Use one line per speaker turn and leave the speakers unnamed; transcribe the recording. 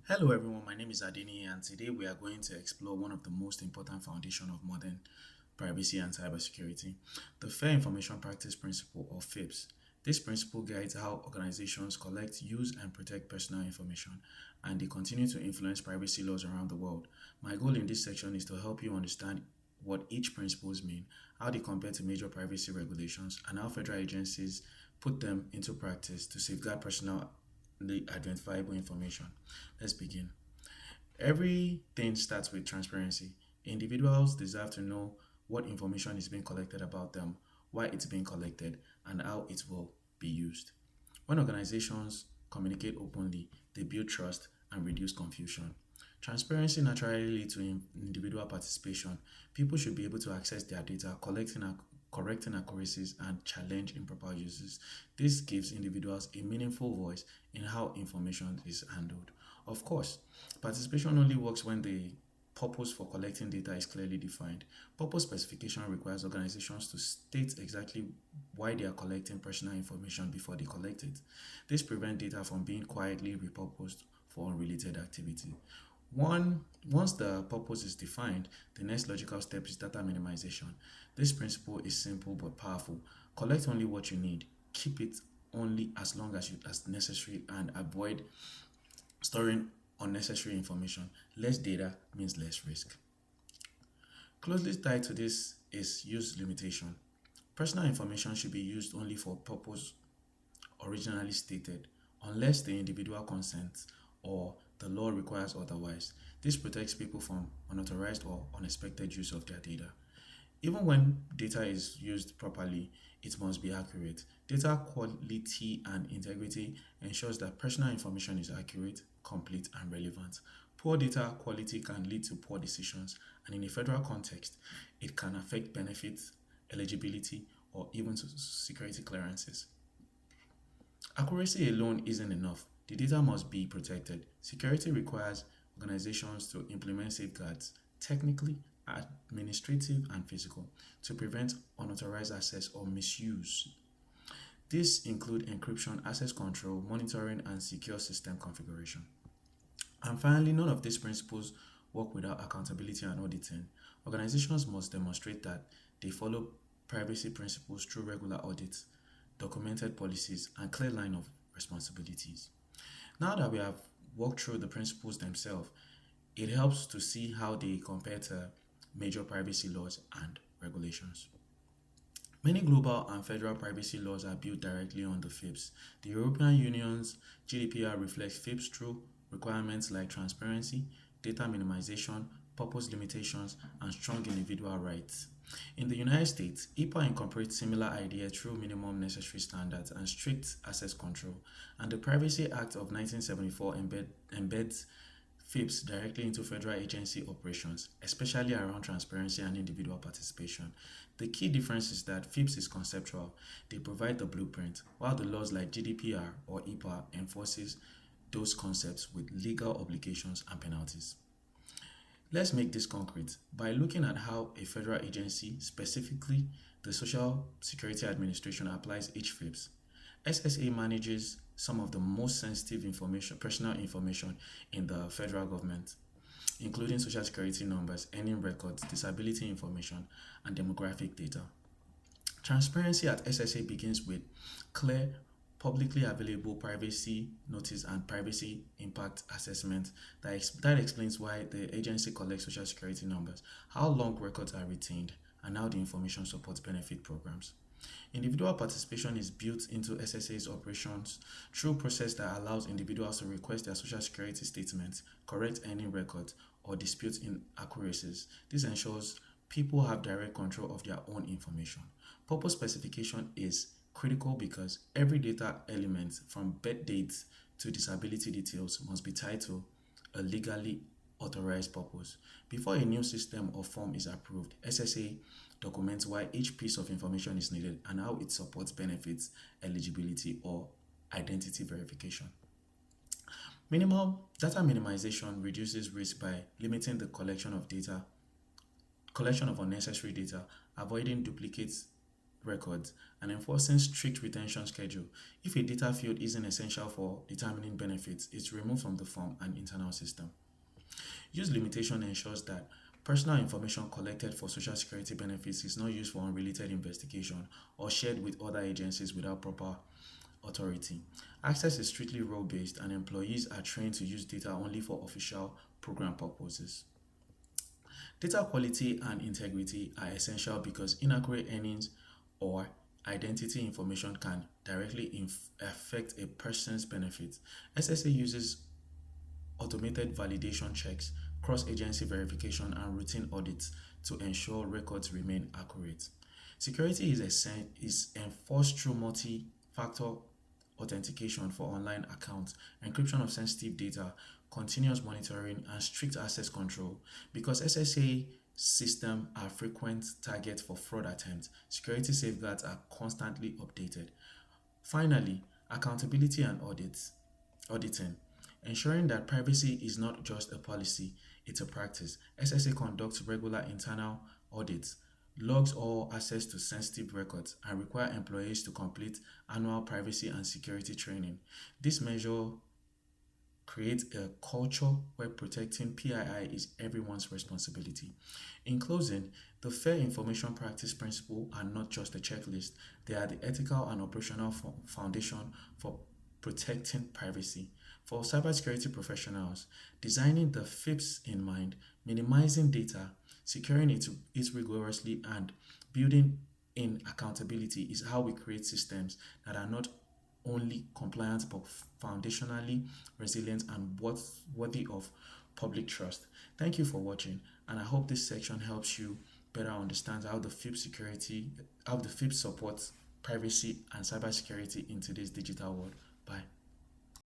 Hello everyone, my name is Adini and today we are going to explore one of the most important foundation of modern privacy and cybersecurity, the Fair Information Practice Principle or FIPS. This principle guides how organizations collect, use and protect personal information and they continue to influence privacy laws around the world. My goal in this section is to help you understand what each principles mean, how they compare to major privacy regulations and how federal agencies put them into practice to safeguard personal identifiable information. Let's begin. Everything starts with transparency. Individuals deserve to know what information is being collected about them, why it's being collected, and how it will be used. When organizations communicate openly, they build trust and reduce confusion. Transparency naturally leads to individual participation. People should be able to access their data, correcting accuracies, and challenge improper uses. This gives individuals a meaningful voice in how information is handled. Of course, participation only works when the purpose for collecting data is clearly defined. Purpose specification requires organizations to state exactly why they are collecting personal information before they collect it. This prevents data from being quietly repurposed for unrelated activity. Once the purpose is defined, the next logical step is data minimization. This principle is simple but powerful. Collect only what you need. Keep it only as long as necessary and avoid storing unnecessary information. Less data means less risk. Closely tied to this is use limitation. Personal information should be used only for purpose originally stated, unless the individual consents or the law requires otherwise. This protects people from unauthorized or unexpected use of their data. Even when data is used properly, it must be accurate. Data quality and integrity ensures that personal information is accurate, complete, and relevant. Poor data quality can lead to poor decisions, and in a federal context, it can affect benefits, eligibility, or even security clearances. Accuracy alone isn't enough. The data must be protected. Security requires organizations to implement safeguards, technically, administrative, and physical, to prevent unauthorized access or misuse. These include encryption, access control, monitoring, and secure system configuration. And finally, none of these principles work without accountability and auditing. Organizations must demonstrate that they follow privacy principles through regular audits, documented policies, and clear line of responsibilities. Now that we have walked through the principles themselves, it helps to see how they compare to major privacy laws and regulations. Many global and federal privacy laws are built directly on the FIPS. The European Union's GDPR reflects FIPS through requirements like transparency, data minimization, purpose limitations, and strong individual rights. In the United States, EPA incorporates similar ideas through minimum necessary standards and strict access control, and the Privacy Act of 1974 embeds FIPS directly into federal agency operations, especially around transparency and individual participation. The key difference is that FIPS is conceptual, they provide the blueprint, while the laws like GDPR or EPA enforces those concepts with legal obligations and penalties. Let's make this concrete by looking at how a federal agency, specifically the Social Security Administration, applies each FIPS. SSA manages some of the most sensitive information, personal information in the federal government, including social security numbers, earning records, disability information, and demographic data. Transparency at SSA begins with clear, publicly available privacy notice and privacy impact assessment that explains why the agency collects social security numbers, how long records are retained, and how the information supports benefit programs. Individual participation is built into SSA's operations through a process that allows individuals to request their social security statements, correct earning records, or dispute inaccuracies. This ensures people have direct control of their own information. Purpose specification is critical because every data element from birth dates to disability details must be tied to a legally authorized purpose. Before a new system or form is approved, SSA documents why each piece of information is needed and how it supports benefits, eligibility, or identity verification. Minimal data minimization reduces risk by limiting the collection of unnecessary data, avoiding duplicates records, and enforcing strict retention schedule. If a data field isn't essential for determining benefits, it's removed from the form and internal system. Use limitation ensures that personal information collected for social security benefits is not used for unrelated investigation or shared with other agencies without proper authority. Access is strictly role based, and employees are trained to use data only for official program purposes. Data quality and integrity are essential because inaccurate earnings or identity information can directly affect a person's benefits. SSA uses automated validation checks, cross agency verification, and routine audits to ensure records remain accurate. Security is enforced through multi factor authentication for online accounts, encryption of sensitive data, continuous monitoring, and strict access control. Because SSA systems are frequent targets for fraud attempts, security safeguards are constantly updated. Finally, accountability and auditing. Ensuring that privacy is not just a policy, it's a practice. SSA conducts regular internal audits, logs all access to sensitive records, and require employees to complete annual privacy and security training. This measure creates a culture where protecting PII is everyone's responsibility. In closing, the fair information practice principles are not just a checklist, they are the ethical and operational foundation for protecting privacy. For cybersecurity professionals, designing the FIPS in mind, minimizing data, securing it rigorously, and building in accountability is how we create systems that are not only compliant but foundationally resilient and worthy of public trust. Thank you for watching, and I hope this section helps you better understand how the FIP supports privacy and cybersecurity in today's digital world. Bye.